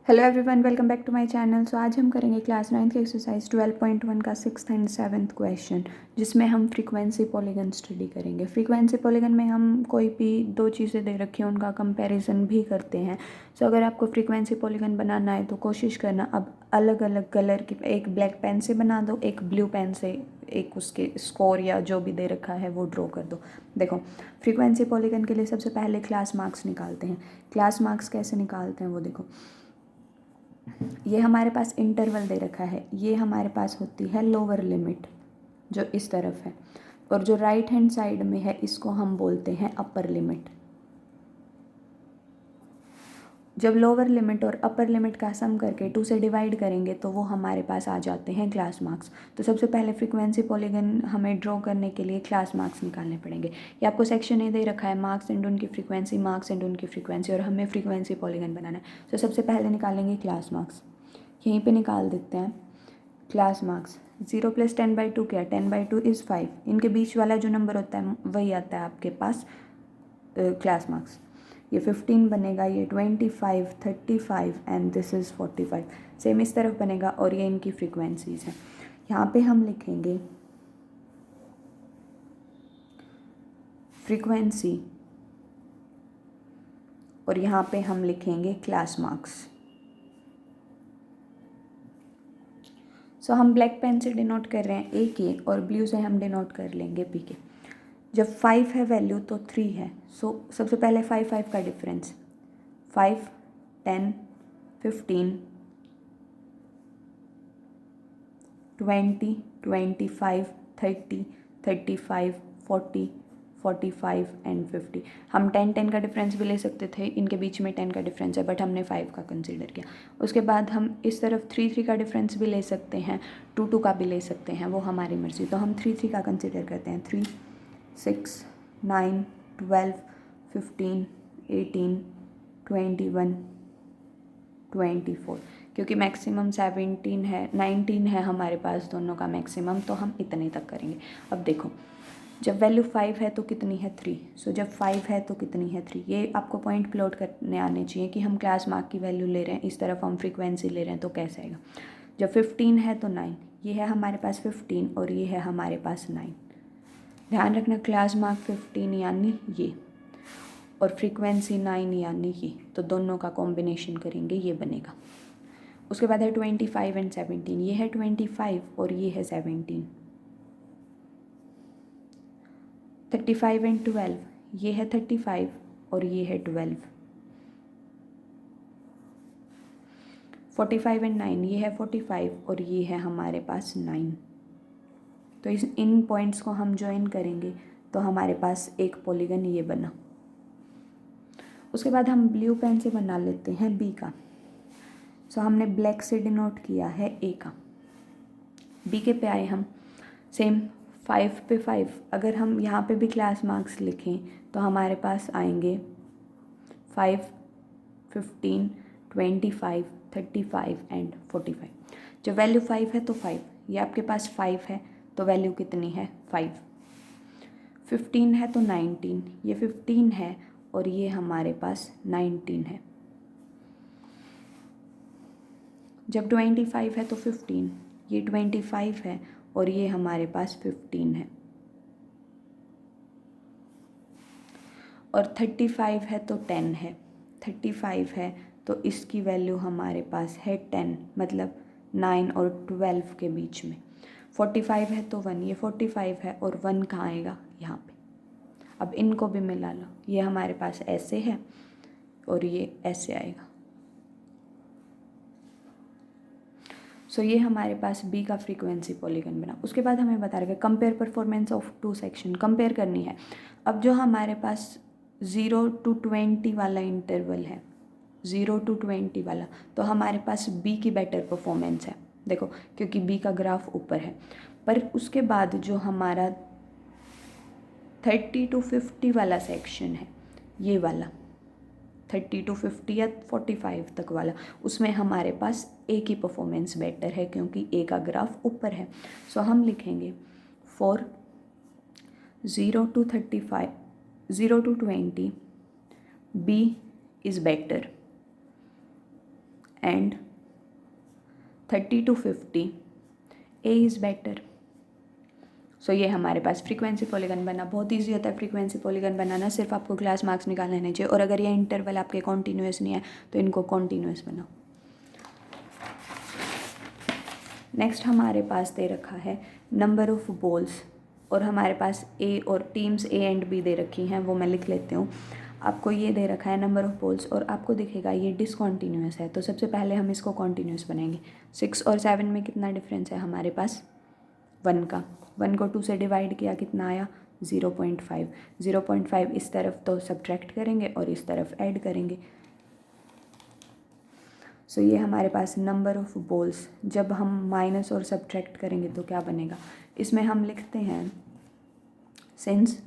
Hello everyone, welcome back to my channel. So आज हम करेंगे क्लास 9th की एक्सरसाइज 12.1 का 6th एंड 7th क्वेश्चन, जिसमें हम फ्रीक्वेंसी पॉलीगन स्टडी करेंगे। फ्रीक्वेंसी पॉलीगन में हम कोई भी दो चीज़ें दे रखी हैं उनका कंपैरिजन भी करते हैं। सो अगर आपको फ्रीक्वेंसी पॉलीगन बनाना है तो कोशिश करना अब अलग अलग कलर की, एक ब्लैक पेन से बना दो, एक ब्लू पेन से एक उसके स्कोर या जो भी दे रखा है वो ड्रॉ कर दो। देखो, फ्रीक्वेंसी पॉलीगन के लिए सबसे पहले क्लास मार्क्स निकालते हैं। क्लास मार्क्स कैसे निकालते हैं वो देखो। ये हमारे पास इंटरवल दे रखा है, ये हमारे पास होती है लोअर लिमिट जो इस तरफ है, और जो राइट हैंड साइड में है इसको हम बोलते हैं अपर लिमिट। जब लोअर लिमिट और अपर लिमिट का सम करके 2 से डिवाइड करेंगे तो वो हमारे पास आ जाते हैं क्लास मार्क्स। तो सबसे पहले फ्रीक्वेंसी पॉलीगन हमें ड्रॉ करने के लिए क्लास मार्क्स निकालने पड़ेंगे। ये आपको सेक्शन ए दे रखा है, मार्क्स एंड उनकी फ्रीक्वेंसी, मार्क्स एंड उनकी फ्रीक्वेंसी, और हमें फ्रीक्वेंसी पॉलीगन बनाना है। तो सबसे पहले निकालेंगे क्लास मार्क्स, यहीं पे निकाल देते हैं क्लास मार्क्स। 0 + 10/2 क्या है? 10/2 इज़ 5। इनके बीच वाला जो नंबर होता है वही आता है आपके पास क्लास मार्क्स। ये 15 बनेगा, ये 25, 35 एंड दिस इज़ 45। सेम इस तरफ बनेगा, और ये इनकी फ्रीक्वेंसीज हैं। यहाँ पे हम लिखेंगे फ्रीक्वेंसी और यहाँ पे हम लिखेंगे क्लास मार्क्स। सो हम ब्लैक पेन से डिनोट कर रहे हैं ए के, और ब्लू से हम डिनोट कर लेंगे पी के। जब 5 है वैल्यू तो 3 है। सो सबसे पहले 5 का डिफरेंस, 5, 10, 15, 20, 25, 30, 35, 40, 45 एंड 50। हम 10 का डिफरेंस भी ले सकते थे, इनके बीच में 10 का डिफरेंस है, बट हमने 5 का कंसीडर किया। उसके बाद हम इस तरफ 3 का डिफरेंस भी ले सकते हैं, 2 का भी ले सकते हैं, वो हमारी मर्ज़ी। तो हम 3 का कंसीडर करते हैं। 3, 6, 9, 12, 15, 18, 21, 24, क्योंकि मैक्सिमम 17 है, 19 है हमारे पास दोनों का मैक्सिमम, तो हम इतने तक करेंगे। अब देखो, जब वैल्यू 5 है तो कितनी है? 3। सो जब 5 है तो कितनी है? 3। ये आपको पॉइंट प्लॉट करने आने चाहिए कि हम क्लास मार्क की वैल्यू ले रहे हैं, इस तरफ हम फ्रीक्वेंसी ले रहे हैं, तो कैसे आएगा। जब 15 है तो 9, ये है हमारे पास 15 और ये है हमारे पास 9। ध्यान रखना, क्लास मार्क 15 यानी ये, और फ्रीक्वेंसी 9 यानी ये, तो दोनों का कॉम्बिनेशन करेंगे, ये बनेगा। उसके बाद है 25 एंड 17, ये है 25 और ये है 17। 35 एंड 12, ये है 35 और ये है 12। 45 एंड 9, ये है 45 और ये है हमारे पास 9। तो इन पॉइंट्स को हम ज्वाइन करेंगे तो हमारे पास एक पॉलीगन ये बना। उसके बाद हम ब्लू पेन से बना लेते हैं बी का। सो हमने ब्लैक से डिनोट किया है ए का। बी के पे आए हम, सेम 5 पे 5। अगर हम यहाँ पे भी क्लास मार्क्स लिखें तो हमारे पास आएंगे 5, 15, 25, 35 एंड 45। जब वैल्यू 5 है तो 5, ये आपके पास 5 है तो वैल्यू कितनी है? 5। 15 है तो 19, ये 15 है और ये हमारे पास 19 है। जब 25 है तो 15, ये 25 है और ये हमारे पास 15 है। और 35 है तो 10 है, 35 है तो इसकी वैल्यू हमारे पास है 10, मतलब 9 और 12 के बीच में। 45 है तो 1, ये 45 है और 1 कहाँ आएगा? यहाँ पे। अब इनको भी मिला लो, ये हमारे पास ऐसे है और ये ऐसे आएगा। सो ये हमारे पास बी का फ्रीक्वेंसी पॉलीगन बना। उसके बाद हमें बता रहे compare performance of 2 section, compare करनी है। अब जो हमारे पास 0 to 20 वाला इंटरवल है, 0 to 20 वाला, तो हमारे पास बी की बेटर परफॉर्मेंस है। देखो, क्योंकि बी का ग्राफ ऊपर है। पर उसके बाद जो हमारा 30 to 50 वाला सेक्शन है, ये वाला 30 to 50 या 45 तक वाला, उसमें हमारे पास ए की परफॉर्मेंस बेटर है क्योंकि ए का ग्राफ ऊपर है। सो हम लिखेंगे for 0 to 35, 0 to 20, B is better and 30 to 50 A is better. So ये हमारे पास फ्रीक्वेंसी पॉलीगन बना। बहुत ईजी होता है फ्रीक्वेंसी पॉलीगन बनाना, सिर्फ आपको क्लास मार्क्स निकालने नहीं चाहिए। और अगर ये इंटरवल आपके कॉन्टीन्यूस नहीं है तो इनको कॉन्टीन्यूस बनाओ। नेक्स्ट हमारे पास दे रखा है नंबर ऑफ बॉल्स, और हमारे पास ए और टीम्स ए एंड बी दे रखी हैं, वो मैं लिख लेती हूँ। आपको ये दे रखा है नंबर ऑफ बॉल्स और आपको दिखेगा ये डिसकॉन्टीन्यूस है, तो सबसे पहले हम इसको कॉन्टीन्यूस बनाएंगे। 6 और 7 में कितना डिफरेंस है हमारे पास? 1 का। 1 को 2 से डिवाइड किया, कितना आया? 0.5। 0.5 इस तरफ तो सब्ट्रैक्ट करेंगे और इस तरफ ऐड करेंगे। सो ये हमारे पास नंबर ऑफ बॉल्स। जब हम माइनस और सब्ट्रैक्ट करेंगे तो क्या बनेगा? इसमें हम लिखते हैं since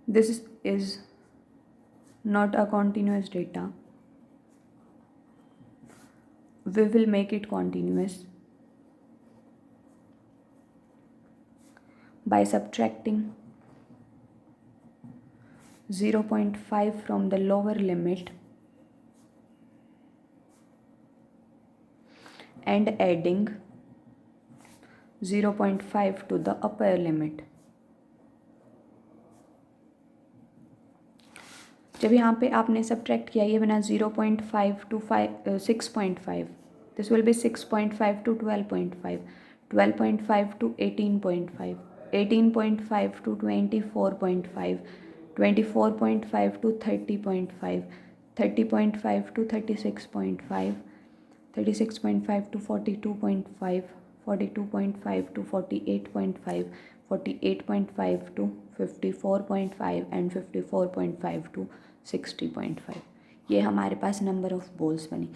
this is not a continuous data, we will make it continuous by subtracting 0.5 from the lower limit and adding 0.5 to the upper limit। जब यहाँ पे आपने सब्ट्रैक्ट किया, ये बना 0.5 to 6.5, this will be 6.5 to 12.5, 12.5 to 18.5, 18.5 to 24.5, 24.5 to 30.5, 30.5 to 36.5, 36.5 to 42.5, 42.5 to 48.5, 48.5 to 54.5 and 54.5 to 60.5। ये हमारे पास number of balls बनी।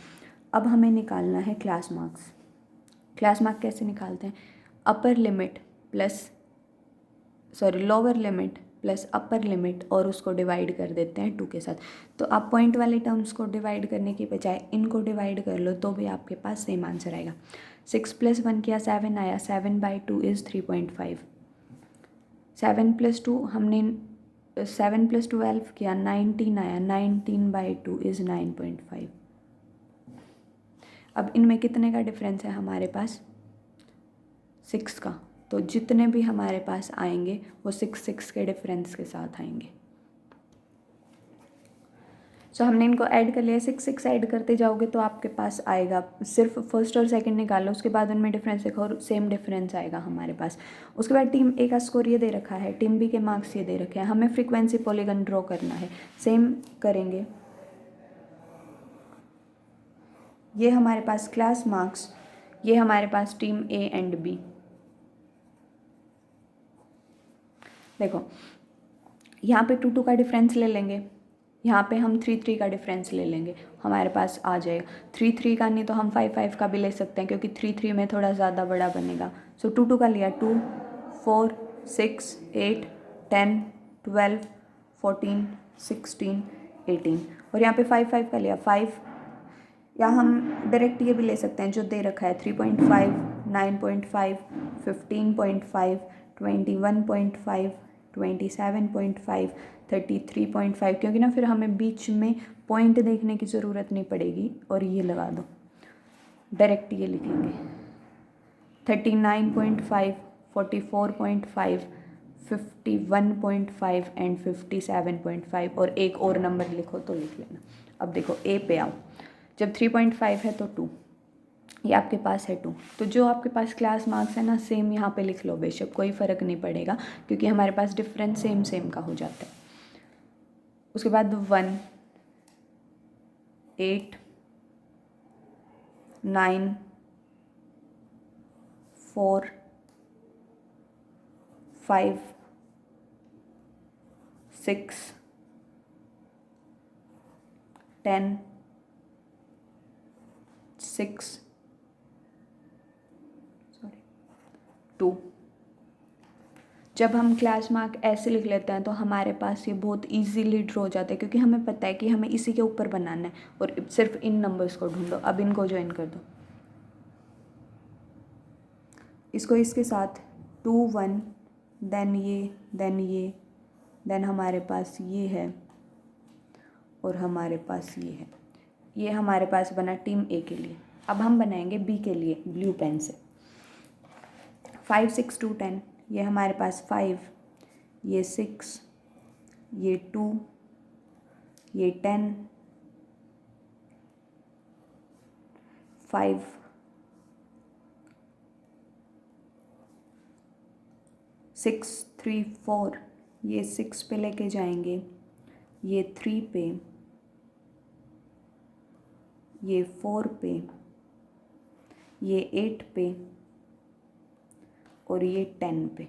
अब हमें निकालना है क्लास मार्क्स। क्लास मार्क कैसे निकालते हैं? Upper limit plus lower limit plus upper limit और उसको डिवाइड कर देते हैं 2 के साथ। तो आप पॉइंट वाले टर्म्स को डिवाइड करने की बजाय इनको डिवाइड कर लो तो भी आपके पास सेम आंसर आएगा। 6 + 1 किया 7 आया, 7/2 इज़ 3.5। 7 + 2 हमने 7 + 12 किया 19 आया, 19/2 इज़ 9.5। अब इनमें कितने का डिफरेंस है हमारे पास? 6 का। तो जितने भी हमारे पास आएंगे वो 6 के डिफरेंस के साथ आएंगे। सो हमने इनको ऐड कर लिया। 6 ऐड करते जाओगे तो आपके पास आएगा, सिर्फ फर्स्ट और सेकंड निकालो, उसके बाद उनमें डिफरेंस देखो और सेम डिफरेंस आएगा हमारे पास। उसके बाद टीम ए का स्कोर ये दे रखा है, टीम बी के मार्क्स ये दे रखे हैं। हमें फ्रीक्वेंसी पॉलीगन ड्रॉ करना है, सेम करेंगे। ये हमारे पास क्लास मार्क्स, ये हमारे पास टीम ए एंड बी। देखो यहाँ पे 2 का डिफरेंस ले लेंगे, यहाँ पे हम 3 का डिफरेंस ले लेंगे, हमारे पास आ जाएगा। 3 का नहीं तो हम 5 का भी ले सकते हैं, क्योंकि 3 में थोड़ा ज़्यादा बड़ा बनेगा। सो 2 का लिया, 2, 4, 6, 8, 10, 12, 14, 16, 18, और यहाँ पे 5 का लिया 5। या हम डायरेक्ट ये भी ले सकते हैं जो दे रखा है 3.5, 9.5, 15.5, 21.5, 27.5, 33.5, क्योंकि ना फिर हमें बीच में पॉइंट देखने की ज़रूरत नहीं पड़ेगी। और ये लगा दो, डायरेक्ट ये लिखेंगे 39.5, 44.5, 51.5 एंड 57.5, और एक और नंबर लिखो तो लिख लेना। अब देखो ए पे आओ, जब 3.5 है तो 2, ये आपके पास है 2, तो जो आपके पास क्लास मार्क्स है ना सेम यहाँ पे लिख लो, बेशक कोई फ़र्क नहीं पड़ेगा, क्योंकि हमारे पास डिफरेंस सेम का हो जाता है। उसके बाद 1, 8, 9, 4, 5, 6, 10, 6, 2। जब हम क्लास मार्क ऐसे लिख लेते हैं तो हमारे पास ये बहुत इजीली ड्रॉ हो जाता है, क्योंकि हमें पता है कि हमें इसी के ऊपर बनाना है और सिर्फ इन नंबर्स को ढूंढो। अब इनको ज्वाइन कर दो, इसको इसके साथ 2, 1, देन ये, देन हमारे पास ये है और हमारे पास ये है। ये हमारे पास बना टीम ए के लिए। अब हम बनाएंगे बी के लिए ब्लू पेन से। 5 6 2 10, ये हमारे पास 5, ये 6, ये 2, ये 10, 5, 6 3 4, ये 6 पे लेके जाएंगे, ये 3 पे, ये 4 पे, ये 8 पे और ये 10 पे।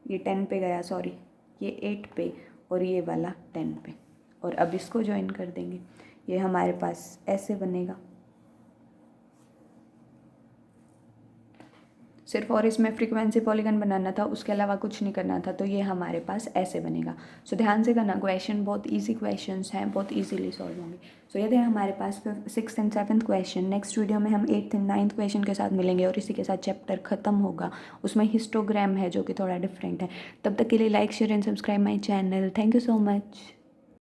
ये 10 पे गया, सॉरी, ये 8 पे और ये वाला 10 पे। और अब इसको ज्वाइन कर देंगे। ये हमारे पास ऐसे बनेगा सिर्फ, और इसमें फ्रीक्वेंसी पॉलीगन बनाना था, उसके अलावा कुछ नहीं करना था। तो ये हमारे पास ऐसे बनेगा। सो ध्यान से करना, क्वेश्चन बहुत इजी क्वेश्चंस हैं, बहुत इजीली सॉल्व होंगे। सो ये थे हमारे पास 6th and 7th question. Next video में हम 8th and 9th क्वेश्चन के साथ मिलेंगे और इसी के साथ चैप्टर ख़त्म होगा। उसमें हिस्टोग्राम है जो कि थोड़ा डिफरेंट है। तब तक के लिए like share and subscribe my channel. Thank you so much.